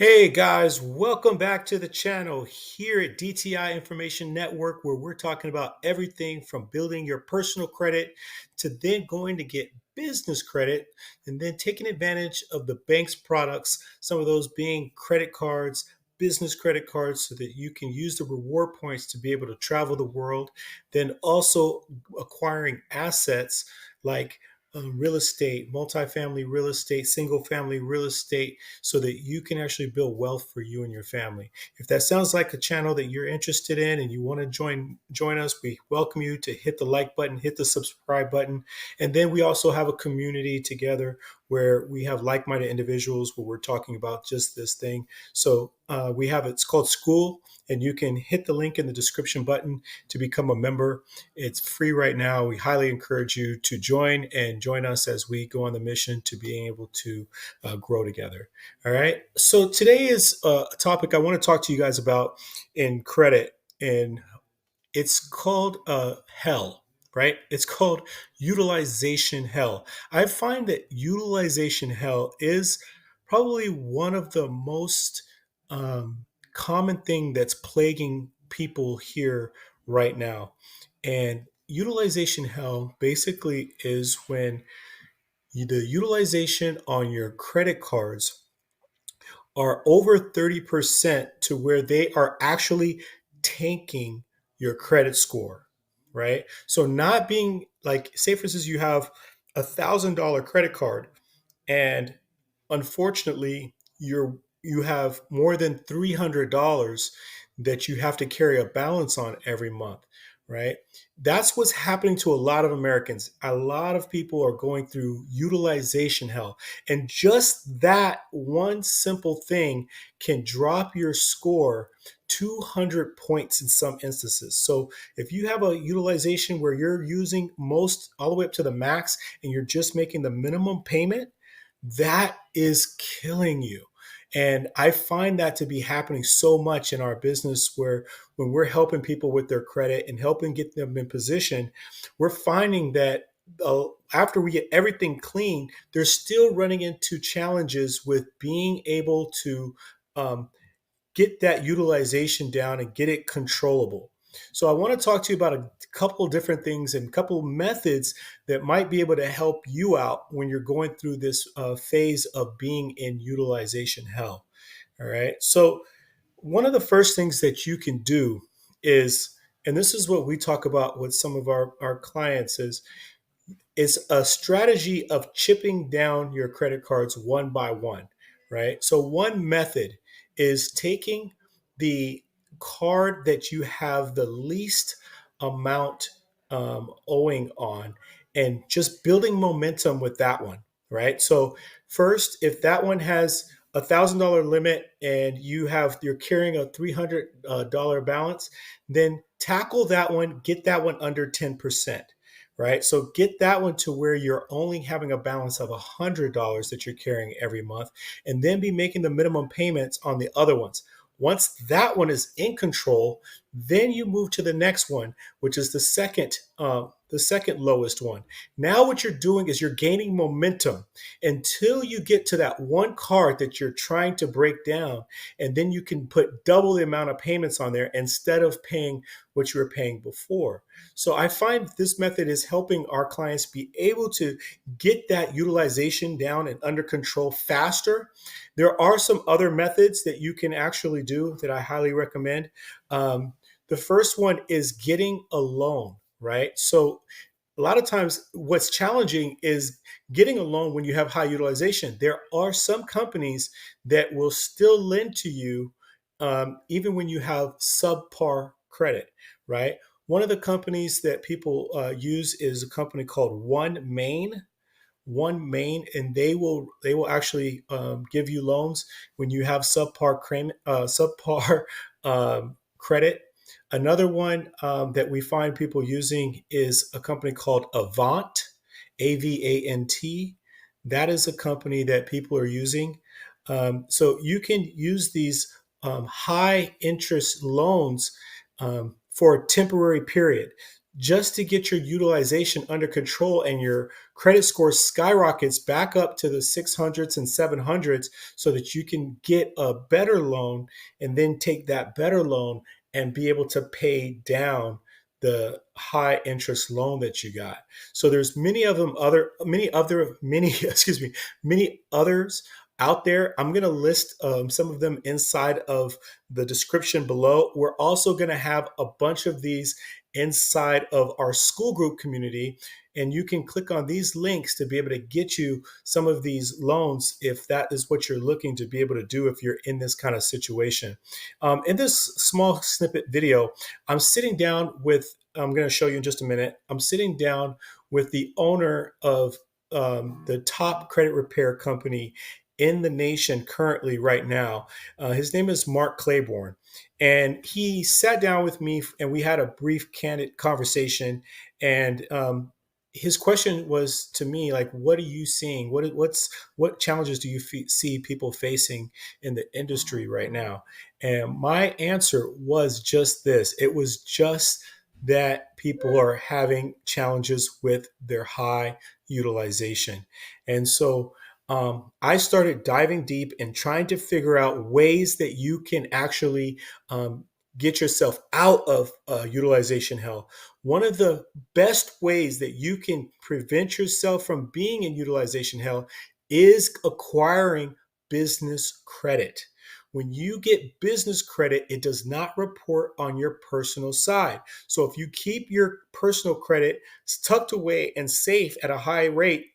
Hey guys, welcome back to the channel here at DTI Information Network, where we're talking about everything from building your personal credit to then going to get business credit and then taking advantage of the bank's products, some of those being credit cards, business credit cards, so that you can use the reward points to be able to travel the world, then also acquiring assets like real estate, multifamily real estate, single family real estate so that you can actually build wealth for you and your family. If that sounds like a channel that you're interested in and you want to join us, we welcome you to hit the like button, hit the subscribe button. And then we also have a community together where we have like-minded individuals where we're talking about just this thing. So we have it's called School, and you can hit the link in the description button to become a member. It's free right now. We highly encourage you to join us as we go on the mission to being able to grow together. All right. So today is a topic I want to talk to you guys about in credit, and it's called hell, right? It's called utilization hell. I find that utilization hell is probably one of the most common thing that's plaguing people here right now. And utilization hell basically is when the utilization on your credit cards are over 30% to where they are actually tanking your credit score, right? So not being like, say for instance, you have $1,000 credit card and unfortunately you have more than $300 that you have to carry a balance on every month, right? That's what's happening to a lot of Americans. A lot of people are going through utilization hell, and just that one simple thing can drop your score 200 points in some instances. So if you have a utilization where you're using most all the way up to the max and you're just making the minimum payment, that is killing you. And I find that to be happening so much in our business where when we're helping people with their credit and helping get them in position, we're finding that after we get everything clean, they're still running into challenges with being able to um, get that utilization down and get it controllable. So I want to talk to you about a couple different things and a couple methods that might be able to help you out when you're going through this phase of being in utilization hell. All right. So one of the first things that you can do is, and this is what we talk about with some of our clients, is a strategy of chipping down your credit cards one by one, right? So one method is taking the card that you have the least amount owing on and just building momentum with that one, right? So first, if that one has $1,000 limit and you're carrying a $300 balance, then tackle that one, get that one under 10%, right? So get that one to where you're only having a balance of $100 that you're carrying every month, and then be making the minimum payments on the other ones. Once that one is in control, then you move to the next one, which is the second lowest one. Now what you're doing is you're gaining momentum until you get to that one card that you're trying to break down, and then you can put double the amount of payments on there instead of paying what you were paying before. So I find this method is helping our clients be able to get that utilization down and under control faster. There are some other methods that you can actually do that I highly recommend. The first one is getting a loan, right? So a lot of times what's challenging is getting a loan when you have high utilization. There are some companies that will still lend to you even when you have subpar credit, right? One of the companies that people use is a company called OneMain, and they will actually give you loans when you have subpar credit. Another one that we find people using is a company called Avant, Avant. That is a company that people are using. So you can use these high interest loans for a temporary period. just to get your utilization under control and your credit score skyrockets back up to the 600s and 700s so that you can get a better loan and then take that better loan and be able to pay down the high interest loan that you got. So there's many excuse me, many others out there. I'm going to list some of them inside of the description below. We're also going to have a bunch of these inside of our school group community. And you can click on these links to be able to get you some of these loans if that is what you're looking to be able to do if you're in this kind of situation. In this small snippet video, I'm going to show you in just a minute. I'm sitting down with the owner of the top credit repair company in the nation currently right now. His name is Mark Claiborne. And he sat down with me and we had a brief, candid conversation. And his question was to me, like, what are you seeing? What challenges do you see people facing in the industry right now? And my answer was just this. It was just that people are having challenges with their high utilization. And so I started diving deep and trying to figure out ways that you can actually get yourself out of utilization hell. One of the best ways that you can prevent yourself from being in utilization hell is acquiring business credit. When you get business credit, it does not report on your personal side. So if you keep your personal credit tucked away and safe at a high rate,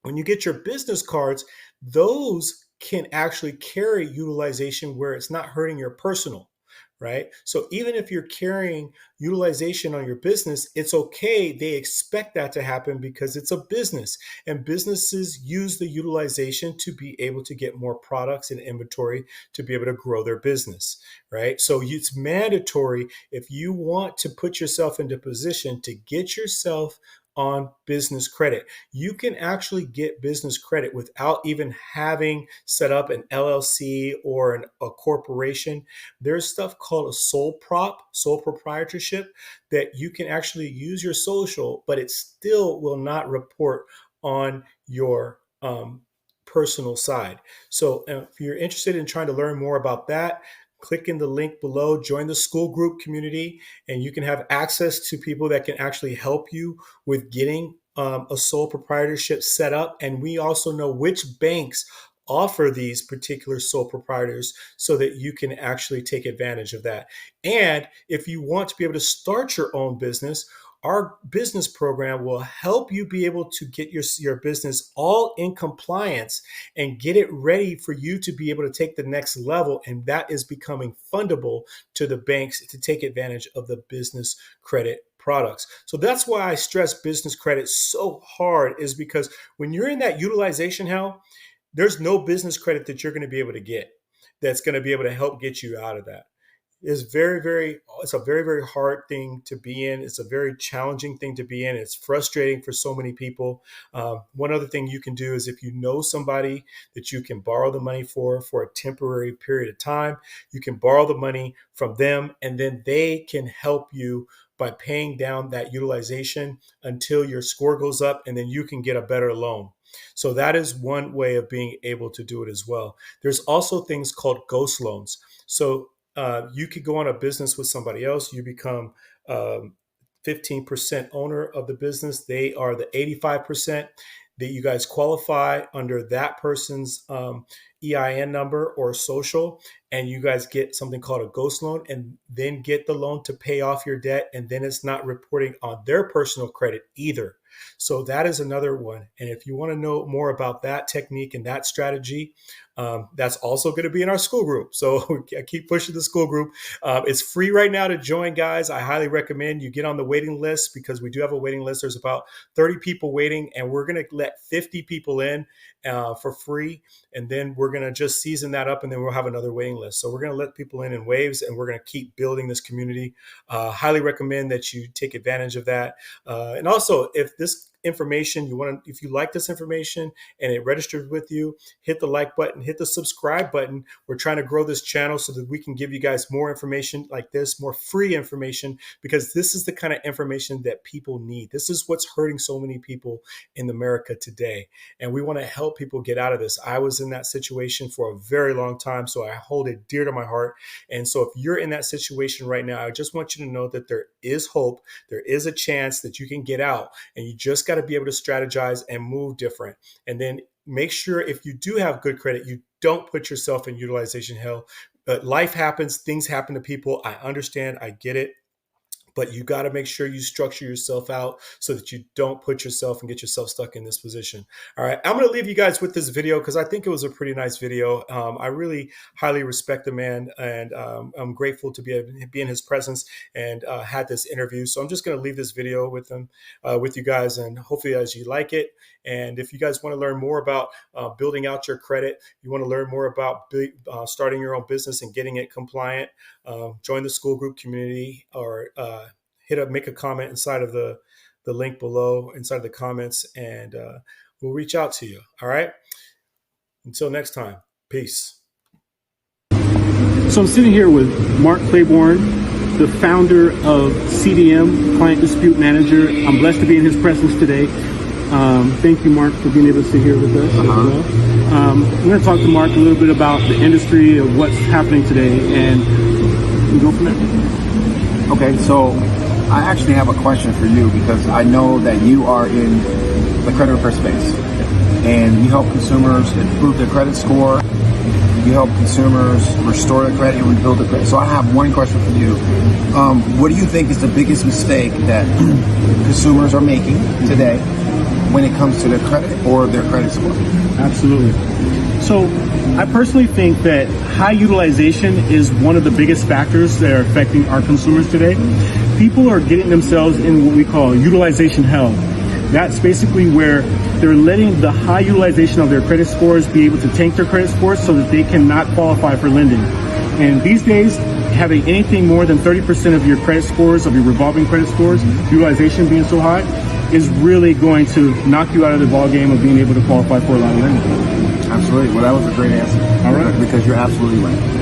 when you get your business cards, those can actually carry utilization where it's not hurting your personal, right? So even if you're carrying utilization on your business, it's okay. They expect that to happen because it's a business, and businesses use the utilization to be able to get more products and inventory to be able to grow their business, right? So it's mandatory if you want to put yourself into position to get yourself on business credit. You can actually get business credit without even having set up an LLC or a corporation. There's stuff called a sole proprietorship, that you can actually use your social, but it still will not report on your personal side. So if you're interested in trying to learn more about that, click in the link below, join the school group community, and you can have access to people that can actually help you with getting a sole proprietorship set up. And we also know which banks offer these particular sole proprietors so that you can actually take advantage of that. And if you want to be able to start your own business, our business program will help you be able to get your business all in compliance and get it ready for you to be able to take the next level. And that is becoming fundable to the banks to take advantage of the business credit products. So that's why I stress business credit so hard, is because when you're in that utilization hell, there's no business credit that you're going to be able to get that's going to be able to help get you out of that. It's a very, very hard thing to be in. It's a very challenging thing to be in. It's frustrating for so many people. One other thing you can do is, if you know somebody that you can borrow the money for a temporary period of time, you can borrow the money from them, and then they can help you by paying down that utilization until your score goes up, and then you can get a better loan. So that is one way of being able to do it as well. There's also things called ghost loans. So you could go on a business with somebody else. You become 15% owner of the business. They are the 85%. That you guys qualify under that person's EIN number or social, and you guys get something called a ghost loan, and then get the loan to pay off your debt, and then it's not reporting on their personal credit either. So that is another one. And if you want to know more about that technique and that strategy, that's also going to be in our school group. So I keep pushing the school group. It's free right now to join, guys. I highly recommend you get on the waiting list, because we do have a waiting list. There's about 30 people waiting, and we're going to let 50 people in for free. And then we're going to just season that up, and then we'll have another waiting list. So we're going to let people in waves, and we're going to keep building this community. Highly recommend that you take advantage of that. And also, if this information, if you like this information and it registered with you, hit the like button, hit the subscribe button. We're trying to grow this channel so that we can give you guys more information like this, more free information, because this is the kind of information that people need. This is what's hurting so many people in America today. And we want to help people get out of this. I was in that situation for a very long time, so I hold it dear to my heart. And so if you're in that situation right now, I just want you to know that there is hope. There is a chance that you can get out, and you just got to be able to strategize and move different. And then make sure, if you do have good credit, you don't put yourself in utilization hell. Life happens, things happen to people. I understand, I get it. But you got to make sure you structure yourself out so that you don't put yourself and get yourself stuck in this position. All right. I'm going to leave you guys with this video because I think it was a pretty nice video. I really highly respect the man, and I'm grateful to be in his presence and had this interview. So I'm just going to leave this video with him, with you guys, and hopefully as you like it. And if you guys want to learn more about building out your credit, you want to learn more about starting your own business and getting it compliant, join the school group community, or make a comment inside of the link below, inside the comments, and we'll reach out to you. All right. Until next time, peace. So I'm sitting here with Mark Claiborne, the founder of CDM, Client Dispute Manager. I'm blessed to be in his presence today. Thank you, Mark, for being able to sit here with us as well. I'm going to talk to Mark a little bit about the industry of what's happening today, and we'll go from there. Okay, so I actually have a question for you, because I know that you are in the credit repair space, and you help consumers improve their credit score. You help consumers restore their credit and rebuild their credit. So I have one question for you. What do you think is the biggest mistake that consumers are making today when it comes to their credit or their credit score? Absolutely. So I personally think that high utilization is one of the biggest factors that are affecting our consumers today. People are getting themselves in what we call utilization hell. That's basically where they're letting the high utilization of their credit scores be able to tank their credit scores so that they cannot qualify for lending. And these days, having anything more than 30% of your credit scores, of your revolving credit scores, utilization being so high, is really going to knock you out of the ballgame of being able to qualify for a lot of lending. Absolutely. Well, that was a great answer. All right. Because you're absolutely right.